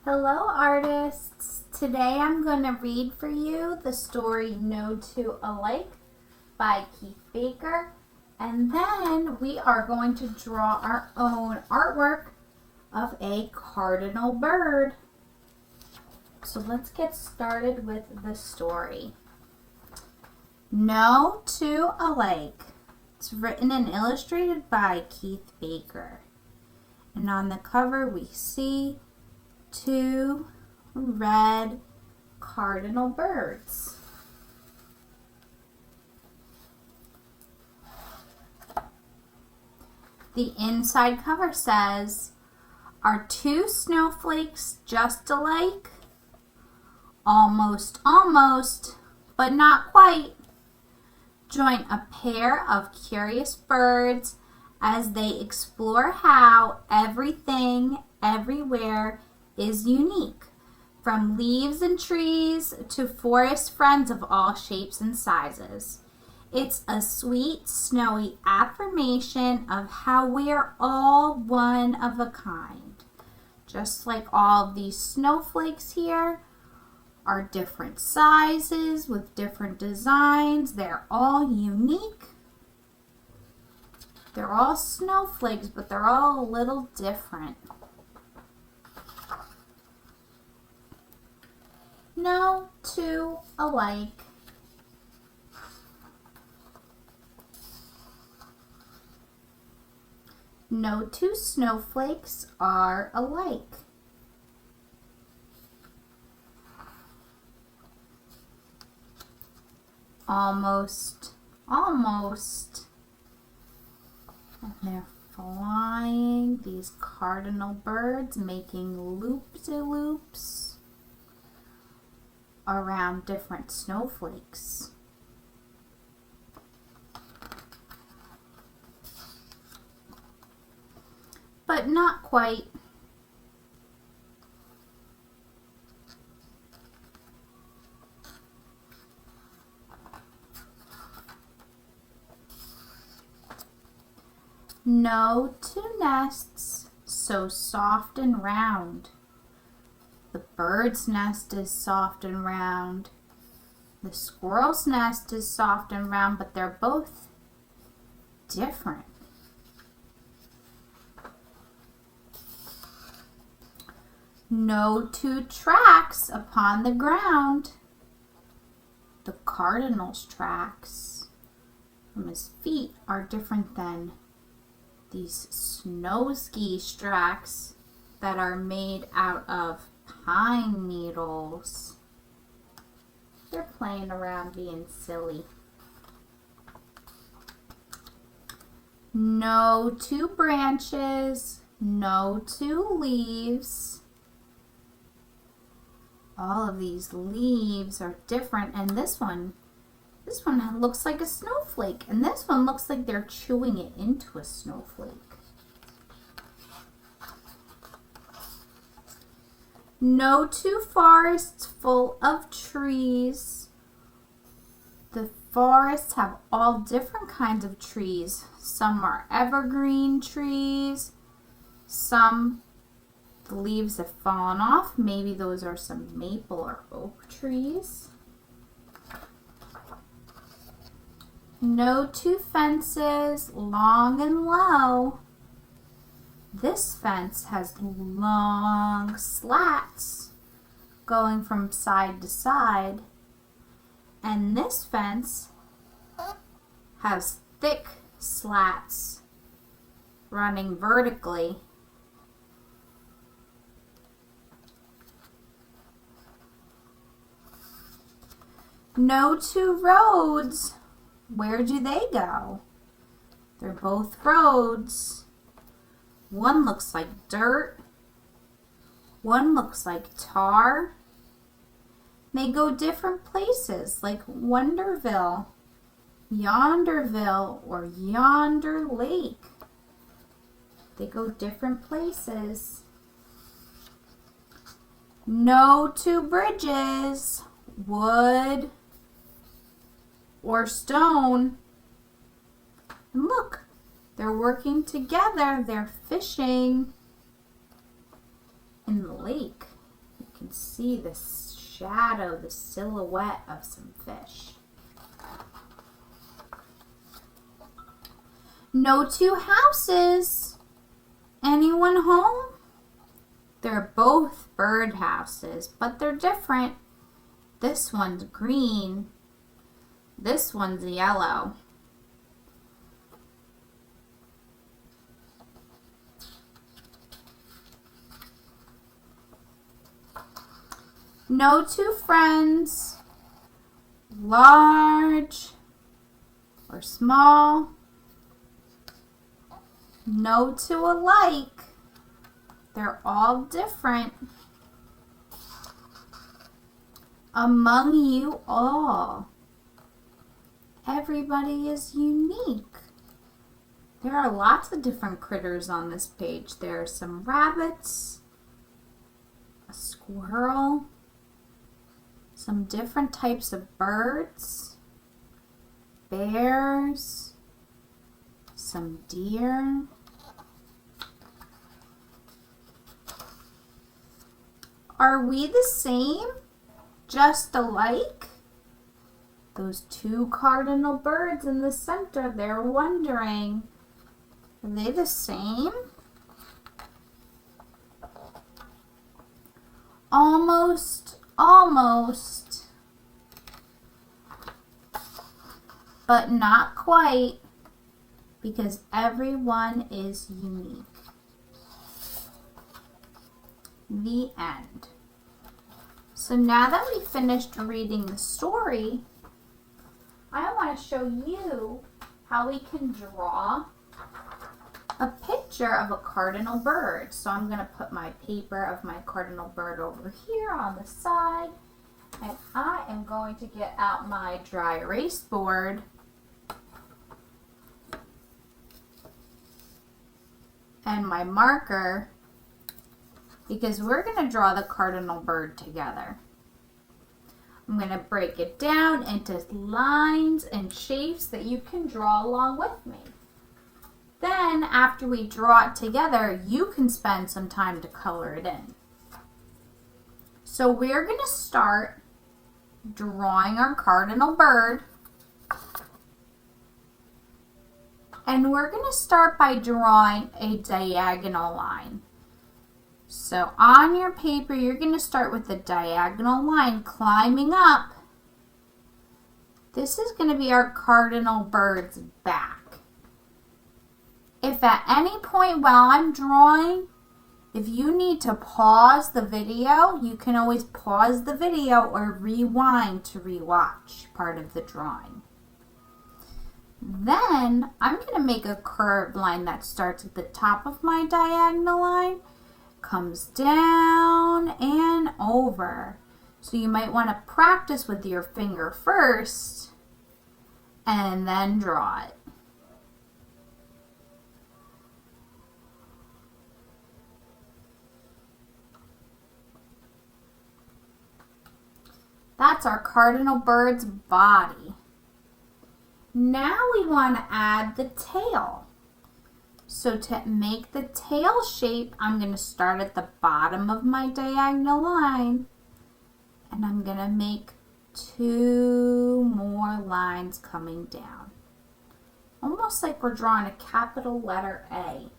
Hello artists! Today I'm going to read for you the story No Two Alike by Keith Baker, and then we are going to draw our own artwork of a cardinal bird. So let's get started with the story. No Two Alike. It's written and illustrated by Keith Baker. And on the cover we see two red cardinal birds. The inside cover says, "Are two snowflakes just alike? Almost, almost, but not quite. Join a pair of curious birds as they explore how everything, everywhere is unique, from leaves and trees to forest friends of all shapes and sizes. It's a sweet, snowy affirmation of how we are all one of a kind. Just like all of these snowflakes here are different sizes with different designs. They're all unique. They're all snowflakes, but they're all a little different. No two alike." No two snowflakes are alike. Almost, almost. And they're flying, these cardinal birds, making loop-de-loops around different snowflakes. But not quite. No two nests so soft and round. The bird's nest is soft and round. The squirrel's nest is soft and round, but they're both different. No two tracks upon the ground. The cardinal's tracks from his feet are different than these snow ski tracks that are made out of pine needles. They're playing around being silly. No two branches, no two leaves. All of these leaves are different, and this one looks like a snowflake, and this one looks like they're chewing it into a snowflake. No two forests full of trees. The forests have all different kinds of trees. Some are evergreen trees. Some, the leaves have fallen off. Maybe those are some maple or oak trees. No two fences, long and low. This fence has long slats going from side to side. And this fence has thick slats running vertically. No two roads. Where do they go? They're both roads. One looks like dirt. One looks like tar. They go different places, like Wonderville, Yonderville, or Yonder Lake. They go different places. No two bridges, wood or stone. And look, they're working together. They're fishing in the lake. see the shadow, the silhouette of some fish. No two houses. Anyone home? They're both bird houses, but they're different. This one's green. This one's yellow. No two friends, large or small. No two alike. They're all different. Among you all, everybody is unique. There are lots of different critters on this page. There are some rabbits, a squirrel, some different types of birds, bears, some deer. Are we the same? Just alike? Those two cardinal birds in the center, they're wondering, are they the same? Almost, almost, but not quite, because everyone is unique. The end. So now that we finished reading the story, I want to show you how we can draw a picture of a cardinal bird. So I'm going to put my paper of my cardinal bird over here on the side, and I am going to get out my dry erase board and my marker, because we're going to draw the cardinal bird together. I'm going to break it down into lines and shapes that you can draw along with me. Then, after we draw it together, you can spend some time to color it in. So we're going to start drawing our cardinal bird. And we're going to start by drawing a diagonal line. So on your paper, you're going to start with a diagonal line climbing up. This is going to be our cardinal bird's back. If at any point while I'm drawing, if you need to pause the video, you can always pause the video or rewind to rewatch part of the drawing. Then I'm going to make a curved line that starts at the top of my diagonal line, comes down and over. So you might want to practice with your finger first and then draw it. That's our cardinal bird's body. Now we want to add the tail. So to make the tail shape, I'm going to start at the bottom of my diagonal line, and I'm going to make 2 more lines coming down. Almost like we're drawing a capital letter A.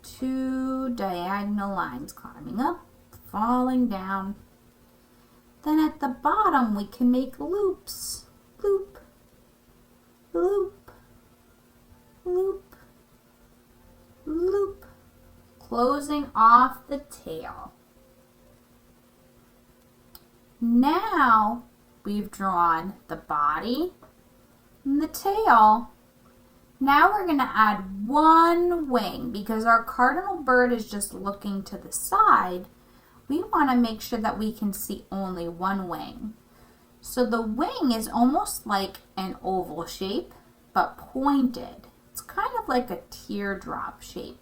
2 diagonal lines climbing up, falling down. Then at the bottom we can make loops. Loop, loop, loop, loop, closing off the tail. Now we've drawn the body and the tail. Now we're going to add 1 wing, because our cardinal bird is just looking to the side. We want to make sure that we can see only 1 wing. So the wing is almost like an oval shape, but pointed. It's kind of like a teardrop shape.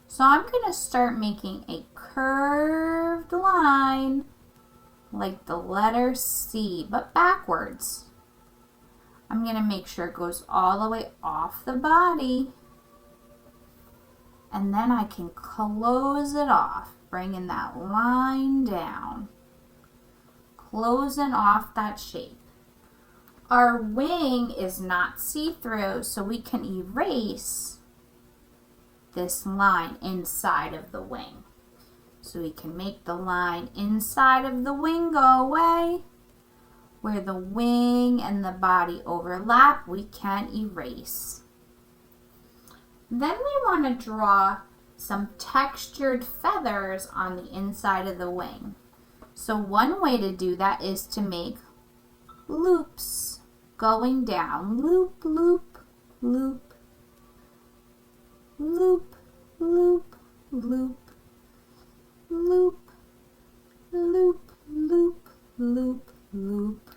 So I'm going to start making a curved line like the letter C, but backwards. I'm going to make sure it goes all the way off the body. And then I can close it off. bringing that line down, closing off that shape. Our wing is not see-through, so we can erase this line inside of the wing. So we can make the line inside of the wing go away. Where the wing and the body overlap, we can erase. Then we want to draw some textured feathers on the inside of the wing. So one way to do that is to make loops going down. Loop, loop, loop, loop, loop, loop, loop, loop, loop, loop, loop.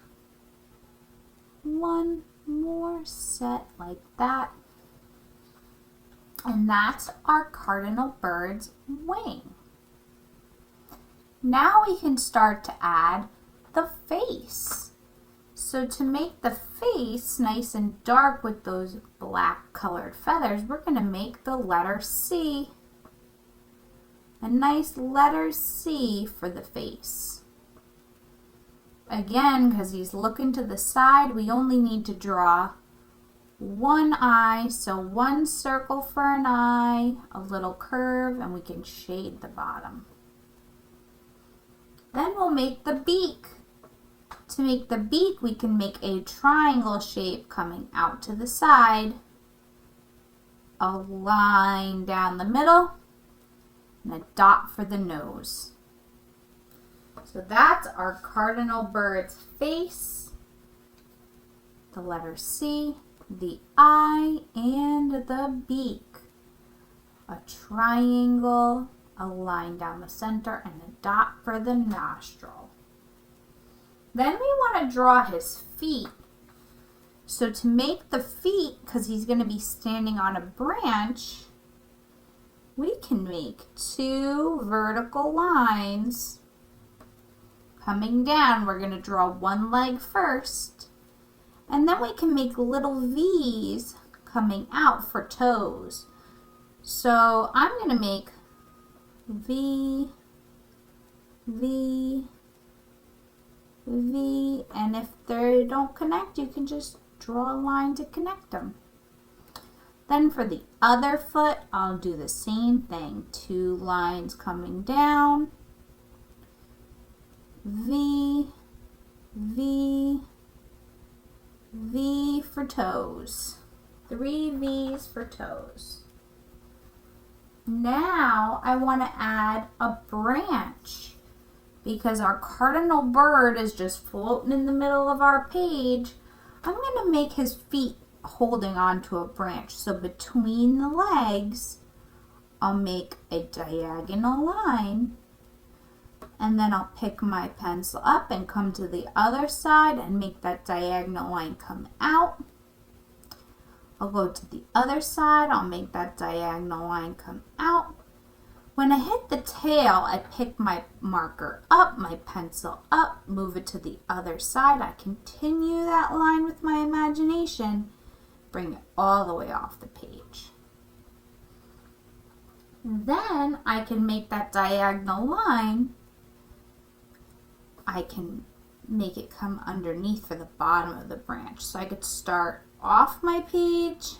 One more set like that. And that's our cardinal bird's wing. Now we can start to add the face. So to make the face nice and dark with those black colored feathers, we're going to make the letter C. A nice letter C for the face. Again, because he's looking to the side, we only need to draw one eye, so one circle for an eye, a little curve, and we can shade the bottom. Then we'll make the beak. To make the beak, we can make a triangle shape coming out to the side, a line down the middle, and a dot for the nose. So that's our cardinal bird's face, the letter C, the eye, and the beak. A triangle, a line down the center, and a dot for the nostril. Then we want to draw his feet. So to make the feet, because he's going to be standing on a branch, we can make two vertical lines coming down. We're going to draw one leg first, and then we can make little V's coming out for toes. So I'm going to make V, V, V, and if they don't connect, you can just draw a line to connect them. Then for the other foot, I'll do the same thing. Two lines coming down. V, V, V for toes. 3 V's for toes. Now I want to add a branch because our cardinal bird is just floating in the middle of our page. I'm going to make his feet holding onto a branch. So between the legs, I'll make a diagonal line, and then I'll pick my pencil up and come to the other side and make that diagonal line come out. I'll go to the other side, I'll make that diagonal line come out. When I hit the tail, I pick my marker up, my pencil up, move it to the other side. I continue that line with my imagination, bring it all the way off the page. Then I can make that diagonal line. I can make it come underneath for the bottom of the branch. So I could start off my page,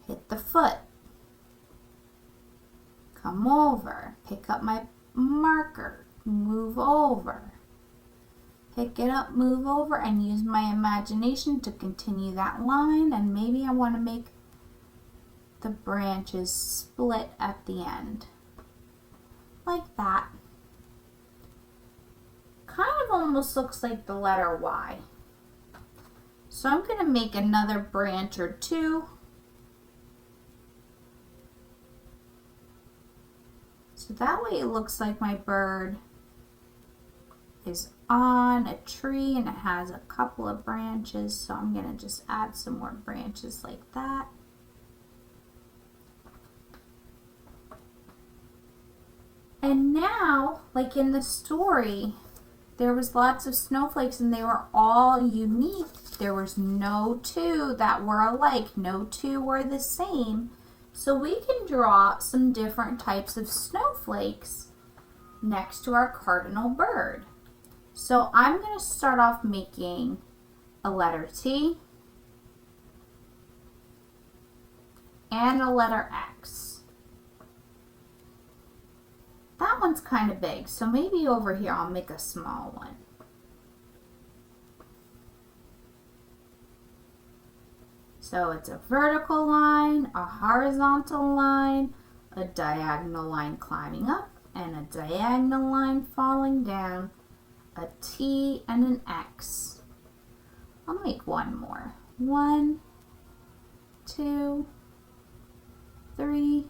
hit the foot, come over, pick up my marker, move over, pick it up, move over, and use my imagination to continue that line. And maybe I want to make the branches split at the end, like that. Kind of almost looks like the letter Y. So I'm going to make another branch or two. So that way it looks like my bird is on a tree and it has a couple of branches. So I'm going to just add some more branches like that. And now, like in the story, there was lots of snowflakes and they were all unique. There was no two that were alike. No two were the same. So we can draw some different types of snowflakes next to our cardinal bird. So I'm going to start off making a letter T and a letter X. That one's kind of big, so maybe over here I'll make a small one. So it's a vertical line, a horizontal line, a diagonal line climbing up, and a diagonal line falling down, a T and an X. I'll make one more. 1, 2, 3,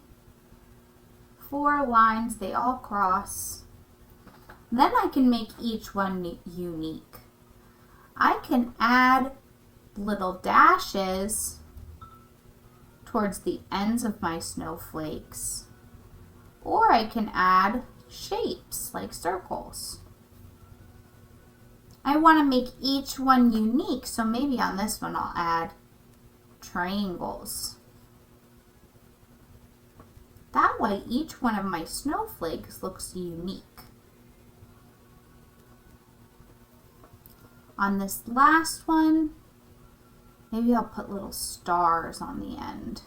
4 lines, they all cross. Then I can make each one unique. I can add little dashes towards the ends of my snowflakes, or I can add shapes like circles. I want to make each one unique, so maybe on this one I'll add triangles. That way each one of my snowflakes looks unique. On this last one, maybe I'll put little stars on the end.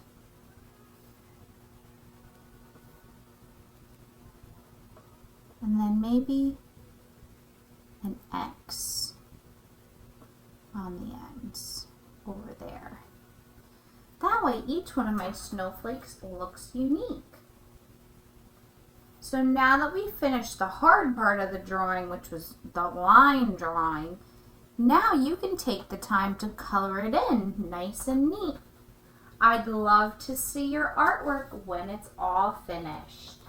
And then maybe an X on the ends over there. That way each one of my snowflakes looks unique. So now that we finished the hard part of the drawing, which was the line drawing, now you can take the time to color it in nice and neat. I'd love to see your artwork when it's all finished.